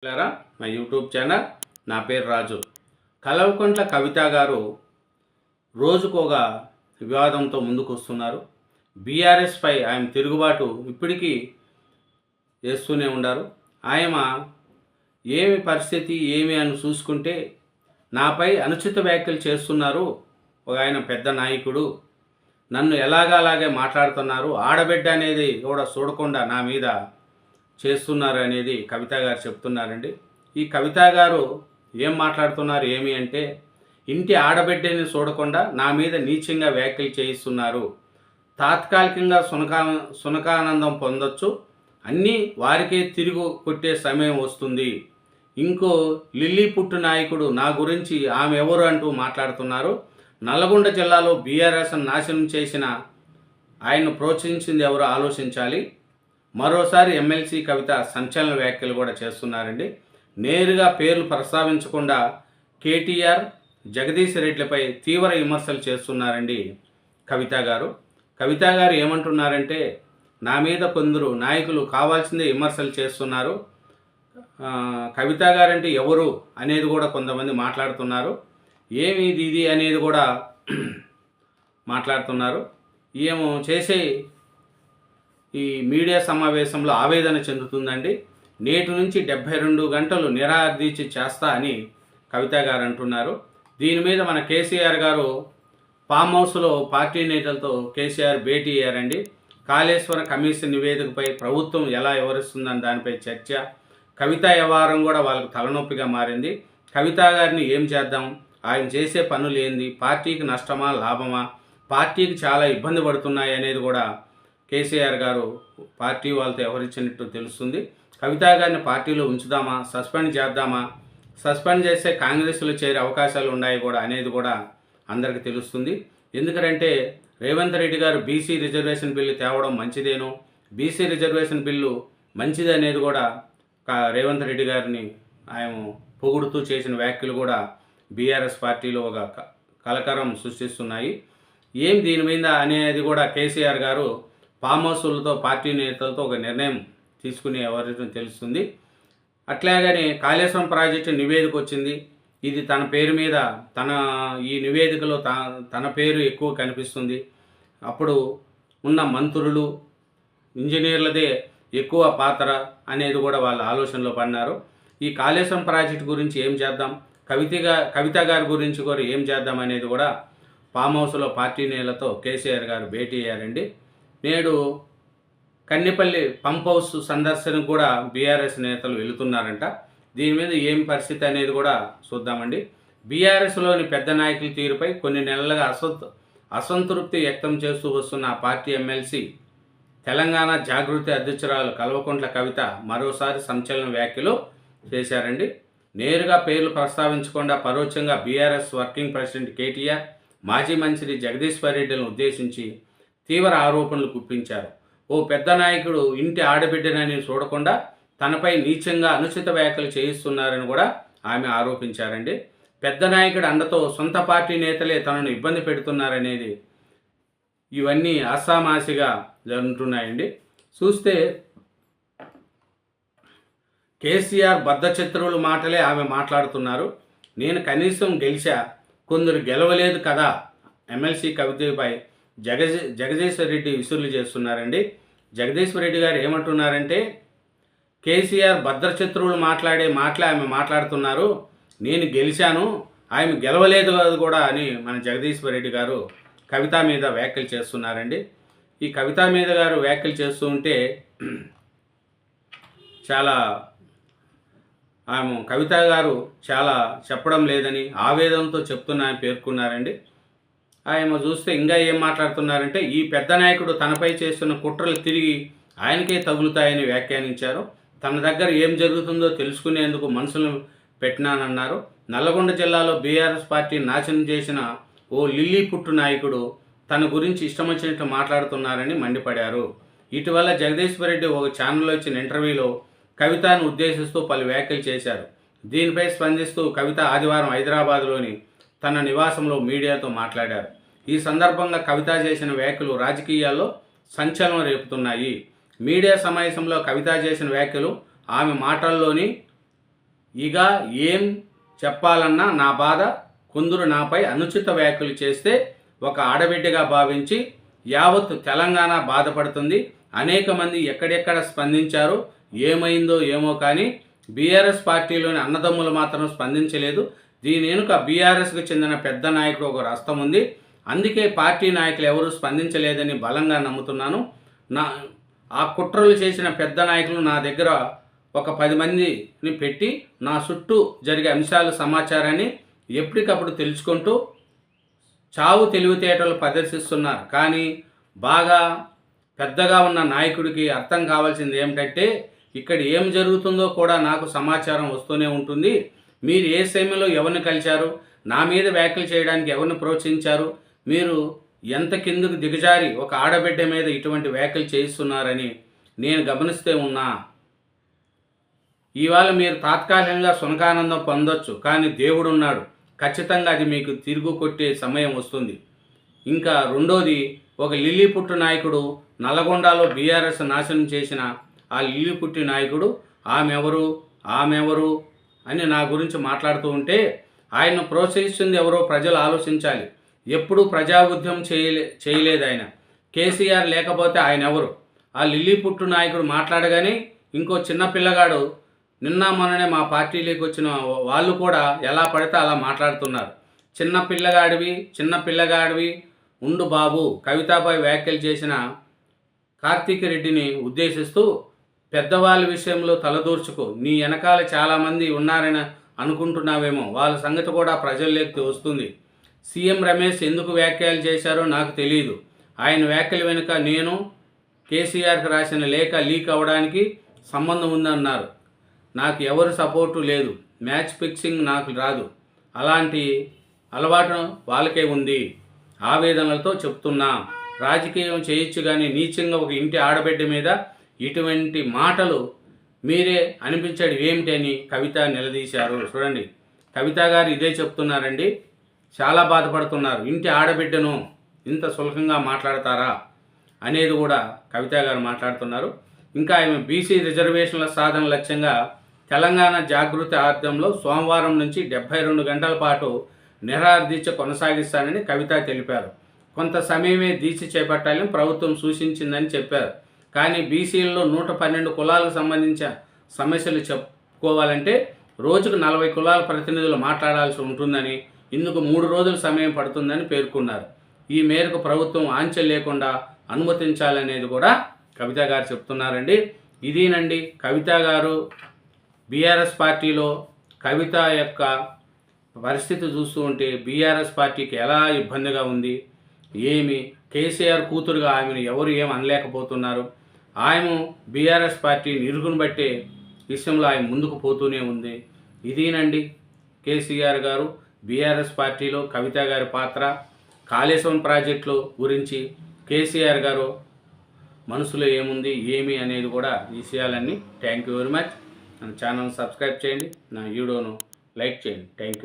మిత్రులారా, మా YouTube channel. నా పేరు రాజు. కల్వకుంట్ల కవిత గారు రోజుకోక వివాదంతో ముందుకు వస్తున్నారు. బీఆర్ఎస్పై ఆయన తిరుగుబాటు ఇప్పటికీ చేస్తూనే ఉన్నారు. ఆయన ఏమి పరిస్థితి ఏమి అని చూసుకుంటే నాపై అనుచిత వ్యాఖ్యలు చేస్తున్నారు. ఒక ఆయన పెద్ద నాయకుడు నన్ను ఎలాగలాగే మాట్లాడుతున్నారు, ఆడబిడ్డ అనేది కూడా చూడకుండా నా మీద చేస్తున్నారు అనేది కవిత గారు చెప్తున్నారండి. ఈ కవిత గారు ఏం మాట్లాడుతున్నారు ఏమి అంటే, ఇంటి ఆడబిడ్డని చూడకుండా నా మీద నీచంగా వ్యాఖ్యలు చేయిస్తున్నారు. తాత్కాలికంగా సునకానందం పొందొచ్చు, అన్నీ వారికే తిరిగి కొట్టే సమయం వస్తుంది. ఇంకో లిల్లీ పుట్టు నాయకుడు నా గురించి ఆమె ఎవరు అంటూ మాట్లాడుతున్నారు. నల్లగొండ జిల్లాలో బీఆర్ఎస్ నాశనం చేసిన ఆయన్ను ప్రోత్సహించింది ఎవరు ఆలోచించాలి. మరోసారి ఎమ్మెల్సీ కవిత సంచలన వ్యాఖ్యలు కూడా చేస్తున్నారండి. నేరుగా పేర్లు ప్రస్తావించకుండా కేటీఆర్, జగదీష్ రెడ్డిలపై తీవ్ర విమర్శలు చేస్తున్నారండి కవిత గారు. కవిత గారు ఏమంటున్నారంటే, నా మీద కొందరు నాయకులు కావాల్సిందే విమర్శలు చేస్తున్నారు. కవిత గారంటే ఎవరు అనేది కూడా కొంతమంది మాట్లాడుతున్నారు. ఏమి ఇది అనేది కూడా మాట్లాడుతున్నారు. ఏమో చేసే ఈ మీడియా సమావేశంలో ఆవేదన చెందుతుందండి. నేటి నుంచి 72 గంటలు నిరాదీక్ష చేస్తా అని కవిత గారు అంటున్నారు. దీని మీద మన కేసీఆర్ గారు ఫామ్ హౌస్లో పార్టీ నేతలతో కేసీఆర్ భేటీ అయ్యారండి. కాళేశ్వర కమిషన్ నివేదికపై ప్రభుత్వం ఎలా వివరిస్తుందని దానిపై చర్చ. కవిత వ్యవహారం కూడా వాళ్ళకు తలనొప్పిగా మారింది. కవిత గారిని ఏం చేద్దాం, ఆయన చేసే పనులు ఏంది, పార్టీకి నష్టమా లాభమా, పార్టీకి చాలా ఇబ్బంది పడుతున్నాయి అనేది కూడా కేసీఆర్ గారు పార్టీ వాళ్ళతో వ్యవహరించినట్టు తెలుస్తుంది. కవిత గారిని పార్టీలో ఉంచుదామా, సస్పెండ్ చేద్దామా, సస్పెండ్ చేస్తే కాంగ్రెస్లో చేరే అవకాశాలు ఉన్నాయి కూడా అనేది కూడా అందరికీ తెలుస్తుంది. ఎందుకంటే రేవంత్ రెడ్డి గారు బీసీ రిజర్వేషన్ బిల్లు తేవడం మంచిదేనో, బీసీ రిజర్వేషన్ బిల్లు మంచిది అనేది కూడా రేవంత్ రెడ్డి గారిని ఆయన పొగుడుతూ చేసిన వ్యాఖ్యలు కూడా బీఆర్ఎస్ పార్టీలో ఒక కలకరం సృష్టిస్తున్నాయి. ఏం దీని మీద అనేది కూడా కేసీఆర్ గారు ఫామ్ హౌస్లతో పార్టీ నేతలతో ఒక నిర్ణయం తీసుకుని ఎవరితో తెలుస్తుంది. అట్లాగని కాళేశ్వరం ప్రాజెక్టు నివేదిక వచ్చింది. ఇది తన పేరు మీద ఈ నివేదికలో తన పేరు ఎక్కువ కనిపిస్తుంది. అప్పుడు ఉన్న మంత్రులు, ఇంజనీర్లదే ఎక్కువ పాత్ర అనేది కూడా వాళ్ళ ఆలోచనలో పడినారు. ఈ కాళేశ్వరం ప్రాజెక్టు గురించి ఏం చేద్దాం, కవిత గారి గురించి కూడా ఏం చేద్దాం అనేది కూడా ఫామ్ హౌస్లో పార్టీ నేతలతో కేసీఆర్ గారు భేటీ అయ్యారండి. నేడు కన్నెపల్లి పంప్ హౌస్ సందర్శనకు కూడా బీఆర్ఎస్ నేతలు వెళుతున్నారంట. దీని మీద ఏం పరిస్థితి అనేది కూడా చూద్దామండి. బీఆర్ఎస్లోని పెద్ద నాయకుల తీరుపై కొన్ని నెలలుగా అసంతృప్తి వ్యక్తం చేస్తూ వస్తున్న పార్టీ ఎమ్మెల్సీ తెలంగాణ జాగృతి అధ్యక్షురాలు కల్వకుంట్ల కవిత మరోసారి సంచలన వ్యాఖ్యలు చేశారండి. నేరుగా పేర్లు ప్రస్తావించకుండా పరోక్షంగా బీఆర్ఎస్ వర్కింగ్ ప్రెసిడెంట్ కేటీఆర్, మాజీ మంత్రి జగదీష్ రెడ్డిలను ఉద్దేశించి తీవ్ర ఆరోపణలు గుప్పించారు. ఓ పెద్ద నాయకుడు ఇంటి ఆడబిడ్డనని చూడకుండా తనపై నీచంగా అనుచిత వ్యాఖ్యలు చేయిస్తున్నారని కూడా ఆమె ఆరోపించారండి. పెద్ద నాయకుడు అండతో సొంత పార్టీ నేతలే తనను ఇబ్బంది పెడుతున్నారనేది ఇవన్నీ ఆసామాసిగా జరుగుతున్నాయండి. చూస్తే కేసీఆర్ బద్ధచిత్రుల మాటలే ఆమె మాట్లాడుతున్నారు. నేను కనీసం గెలిచా, కొందరు గెలవలేదు కదా. ఎమ్మెల్సీ కవితపై జగదీశ్వర్ రెడ్డి విసురులు చేస్తున్నారండి. జగదీశ్వర్ రెడ్డి గారు ఏమంటున్నారంటే, కేసీఆర్ భద్రశత్రువులు మాట్లాడే మాటలే ఆమె మాట్లాడుతున్నారు, నేను గెలిచాను, ఆమె గెలవలేదు కూడా అని మన జగదీశ్వర్ రెడ్డి గారు కవిత మీద వ్యాఖ్యలు చేస్తున్నారండి. ఈ కవిత మీద గారు వ్యాఖ్యలు చేస్తూ ఉంటే చాలా కవిత గారు చాలా చెప్పడం లేదని ఆవేదనతో చెప్తున్నారని పేర్కొన్నారండి. ఆయన చూస్తే ఇంకా ఏం మాట్లాడుతున్నారంటే, ఈ పెద్ద నాయకుడు తనపై చేస్తున్న కుట్రలు తిరిగి ఆయనకే తగులుతాయని వ్యాఖ్యానించారు. తన దగ్గర ఏం జరుగుతుందో తెలుసుకునేందుకు మనసును పెట్టినానన్నారు. నల్లగొండ జిల్లాలో బీఆర్ఎస్ పార్టీ నాశనం చేసిన ఓ లిల్లీ పుట్టు నాయకుడు తన గురించి ఇష్టం వచ్చినట్టు మాట్లాడుతున్నారని మండిపడారు. ఇటీవల జగదీశ్వర్ రెడ్డి ఒక ఛానల్లో ఇచ్చిన ఇంటర్వ్యూలో కవితను ఉద్దేశిస్తూ పలు వ్యాఖ్యలు చేశారు. దీనిపై స్పందిస్తూ కవిత ఆదివారం హైదరాబాద్లోని తన నివాసంలో మీడియాతో మాట్లాడారు. ఈ సందర్భంగా కవిత చేసిన వ్యాఖ్యలు రాజకీయాల్లో సంచలనం రేపుతున్నాయి. మీడియా సమావేశంలో కవిత చేసిన వ్యాఖ్యలు ఆమె మాటల్లోని ఇక ఏం చెప్పాలన్నా నా బాధ, కొందరు నాపై అనుచిత వ్యాఖ్యలు చేస్తే ఒక ఆడబిడ్డగా భావించి యావత్తు తెలంగాణ బాధపడుతుంది. అనేక మంది ఎక్కడెక్కడ స్పందించారో ఏమైందో ఏమో కానీ బీఆర్ఎస్ పార్టీలోని అన్నదమ్ములు మాత్రం స్పందించలేదు. దీని వెనుక బీఆర్ఎస్కు చెందిన పెద్ద నాయకుడు ఒక హస్తం ఉంది. అందుకే పార్టీ నాయకులు ఎవరూ స్పందించలేదని బలంగా నమ్ముతున్నాను. ఆ కుట్రలు చేసిన పెద్ద నాయకులు నా దగ్గర ఒక 10 మందిని పెట్టి నా చుట్టూ జరిగే అంశాలు సమాచారాన్ని ఎప్పటికప్పుడు తెలుసుకుంటూ చావు తెలివితేటలు ప్రదర్శిస్తున్నారు. కానీ బాగా పెద్దగా ఉన్న నాయకుడికి అర్థం కావాల్సింది ఏమిటంటే ఇక్కడ ఏం జరుగుతుందో కూడా నాకు సమాచారం వస్తూనే ఉంటుంది. మీరు ఏ సమయంలో ఎవరిని కలిశారు, నా మీద వ్యాఖ్యలు చేయడానికి ఎవరిని ప్రోత్సహించారు, మీరు ఎంత కిందకు దిగజారి ఒక ఆడబిడ్డ మీద ఇటువంటి వ్యాఖ్యలు చేయిస్తున్నారని నేను గమనిస్తే ఉన్నా. ఇవాళ మీరు తాత్కాలికంగా సునకానందం పొందొచ్చు, కానీ దేవుడు ఉన్నాడు. ఖచ్చితంగా అది మీకు తిరుగు కొట్టే సమయం వస్తుంది. ఇంకా రెండోది, ఒక లిల్లీపుట్టు నాయకుడు నల్లగొండలో బీఆర్ఎస్ నాశనం చేసిన ఆ లిల్లీపుట్టి నాయకుడు ఆమెవరు అని నా గురించి మాట్లాడుతూ ఉంటే ఆయన్ను ప్రోత్సహిస్తుంది ఎవరో ప్రజలు ఆలోచించాలి. ఎప్పుడూ ప్రజా ఉద్యమం చేయలేదు ఆయన. కేసీఆర్ లేకపోతే ఆయన ఎవరు? ఆ లిల్లీపుట్టు నాయకుడు మాట్లాడగానే ఇంకో చిన్న పిల్లగాడు నిన్న మొన్ననే మా పార్టీలోకి వచ్చిన వాళ్ళు కూడా ఎలా పడితే అలా మాట్లాడుతున్నారు. చిన్న పిల్లగాడివి ఉండు బాబు కవితపై వ్యాఖ్యలు చేసిన కార్తీక్ రెడ్డిని ఉద్దేశిస్తూ పెద్దవాళ్ళ విషయంలో తలదూర్చుకో, నీ వెనకాల చాలామంది ఉన్నారని అనుకుంటున్నావేమో, వాళ్ళ సంగతి కూడా ప్రజల్లోకి వస్తుంది. సీఎం రమేష్ ఎందుకు వ్యాఖ్యలు చేశారో నాకు తెలియదు. ఆయన వ్యాఖ్యల వెనుక నేను కేసీఆర్కి రాసిన లేఖ లీక్ అవ్వడానికి సంబంధం ఉందన్నారు. నాకు ఎవరి సపోర్టు లేదు. మ్యాచ్ ఫిక్సింగ్ నాకు రాదు. అలాంటి అలవాటు వాళ్ళకే ఉంది. ఆవేదనలతో చెప్తున్నా. రాజకీయం చేయొచ్చు కానీ నీచంగా ఒక ఇంటి ఆడబిడ్డ మీద ఇటువంటి మాటలు మీరే అనిపించడం ఏమిటి అని కవిత నిలదీశారు. చూడండి, కవిత గారు ఇదే చెప్తున్నారండి. చాలా బాధపడుతున్నారు. ఇంటి ఆడబిడ్డను ఇంత సులభంగా మాట్లాడతారా అనేది కూడా కవిత గారు మాట్లాడుతున్నారు. ఇంకా ఆమె బీసీ రిజర్వేషన్ల సాధన లక్ష్యంగా తెలంగాణ జాగృతి ఆధ్వర్యంలో సోమవారం నుంచి 72 గంటల పాటు నిరాహార దీక్ష కొనసాగిస్తానని కవిత తెలిపారు. కొంత సమయమే దీక్ష చేపట్టాలని ప్రభుత్వం సూచించిందని చెప్పారు. కానీ బీసీలలో 112 కులాలకు సంబంధించిన సమస్యలు చెప్పుకోవాలంటే రోజుకు 40 కులాల ప్రతినిధులు మాట్లాడాల్సి ఉంటుందని, ఇందుకు 3 రోజుల సమయం పడుతుందని పేర్కొన్నారు. ఈ మేరకు ప్రభుత్వం ఆంక్షలు లేకుండా అనుమతించాలనేది కూడా కవిత గారు చెప్తున్నారండి. ఇదేనండి కవిత గారు బీఆర్ఎస్ పార్టీలో కవిత యొక్క పరిస్థితి చూస్తూ ఉంటే బీఆర్ఎస్ పార్టీకి ఎలా ఇబ్బందిగా ఉంది, ఏమి కేసీఆర్ కూతురుగా ఆమెను ఎవరు ఏం అనలేకపోతున్నారు. ఆమె బీఆర్ఎస్ పార్టీని ఇరుగును బట్టే విషయంలో ఆయన ముందుకు పోతూనే ఉంది. ఇదేనండి కేసీఆర్ గారు బీఆర్ఎస్ పార్టీలో కవిత గారి పాత్ర, కాళేశ్వరం ప్రాజెక్టులో గురించి కేసీఆర్ గారు మనసులో ఏముంది ఏమి అనేది కూడా ఈ విషయాలన్నీ. Thank you very much. నా ఛానల్ సబ్స్క్రైబ్ చేయండి, నా వీడియోను లైక్ చేయండి. Thank you.